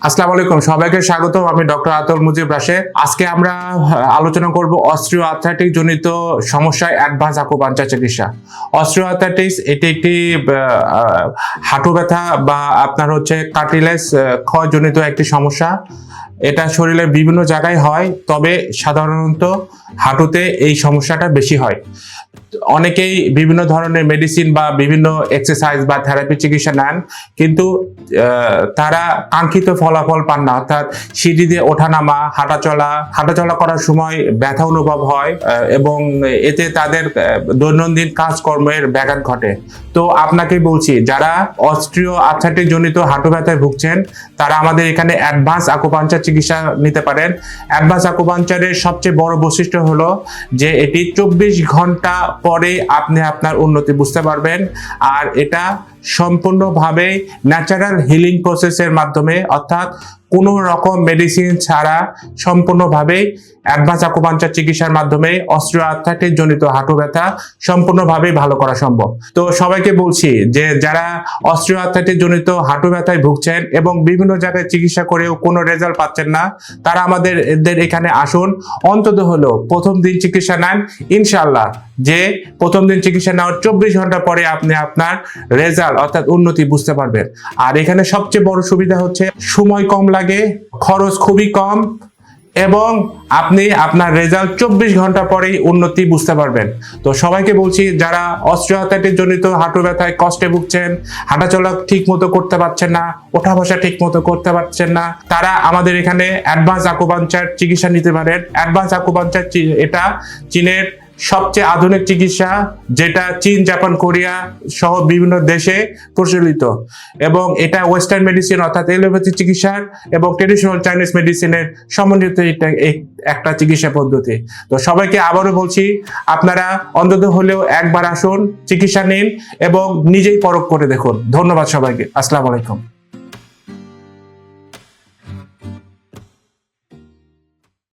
আসসালামু আলাইকুম, সবাইকে স্বাগত। আমি ডক্টর আতল মুজিব রাশেদ। আজকে আমরা আলোচনা করব অস্ট্রিও আর্থ্রাইটিস জনিত সমস্যায় অ্যাডভান্স আকুপাঞ্চার চিকিৎসা। অস্ট্রিও আর্থ্রাইটিস এটি একটি হাঁটু ব্যথা বা আপনার কার্টিলেজ ক্ষয়জনিত একটি সমস্যা। এটা শরীরের বিভিন্ন জায়গায় হয়, তবে সাধারণত হাঁটুতে এই সমস্যাটা বেশি হয়। অনেকেই বিভিন্ন ধরনের মেডিসিন বা বিভিন্ন এক্সারসাইজ বা থেরাপি চিকিৎসা নেন, কিন্তু তারা কাঙ্ক্ষিত ফলাফল পান না। অর্থাৎ সিঁড়ি দিয়ে ওঠানামা, হাঁটাচলা করার সময় ব্যথা অনুভব হয় এবং এতে তাদের দৈনন্দিন কাজকর্মের ব্যাঘাত ঘটে। তো আপনাকে বলছি, যারা অস্ট্রিও আর্থ্রাইটিস জনিত হাঁটু ব্যথায় ভুগছেন তারা আমাদের এখানে অ্যাডভান্স আকুপাঞ্চার চিকিৎসা নিতে পারেন। অ্যাডভান্স আকুপাঞ্চারের সবচেয়ে বড় বৈশিষ্ট্য হলো যে এটি 24 ঘন্টা পরে আপনি আপনার উন্নতি বুঝতে পারবেন, আর এটা সম্পূর্ণভাবে ন্যাচারাল হিলিং প্রসেসের মাধ্যমে, অর্থাৎ কোনো রকম মেডিসিন ছাড়া সম্পূর্ণভাবে অ্যাডভান্স আকুপাঞ্চার চিকিৎসার মাধ্যমে অস্ট্রিও আর্থ্রাইটিস জনিত হাঁটু ব্যথা সম্পূর্ণভাবে ভালো করা সম্ভব। তো সবাইকে বলছি যে যারা অস্ট্রিও আর্থ্রাইটিস জনিত হাঁটু ব্যথায় ভুগছেন এবং বিভিন্ন জায়গায় চিকিৎসা করেও কোনো রেজাল্ট পাচ্ছেন না, তারা আমাদের এখানে আসুন। অন্তত হলো প্রথম দিন চিকিৎসা নেন, ইনশাআল্লাহ যে প্রথম দিন চিকিৎসা নেওয়ার 24 ঘন্টা পরে আপনি আপনার রেজাল্ট অর্থাৎ উন্নতি বুঝতে পারবেন। আর এখানে সবচেয়ে বড় সুবিধা হচ্ছে সময় কম লাগে, খরচ খুবই কম, এবং আপনি আপনার রেজাল্ট 24 ঘন্টা পরেই উন্নতি বুঝতে পারবেন। তো সবাইকে বলছি, যারা অস্ট্রিও আর্থ্রাইটিস জনিত হাঁটু ব্যথায় কষ্টে ভুগছেন, হাঁটাচলা ঠিক মতো করতে পারছেন না, ওঠা বসা ঠিক মতো করতে পারছেন না, তারা আমাদের এখানে অ্যাডভান্স আকুপাঞ্চার চিকিৎসা নিতে পারেন। অ্যাডভান্স আকুপাঞ্চার এটা চীনের সবচেয়ে আধুনিক চিকিৎসা, যেটা চীন, জাপান, কোরিয়া সহ বিভিন্ন দেশে প্রচলিত, এবং এটা ওয়েস্টার্ন মেডিসিন অর্থাৎ এলোপ্যাথি চিকিৎসার এবং ট্রেডিশনাল চাইনিজ মেডিসিনের সমন্বিত একটা চিকিৎসা পদ্ধতি। তো সবাইকে আবারও বলছি, আপনারা অন্তত হলেও একবার আসুন, চিকিৎসা নিন এবং নিজেই পরখ করে দেখুন। ধন্যবাদ সবাইকে। আসসালামু আলাইকুম।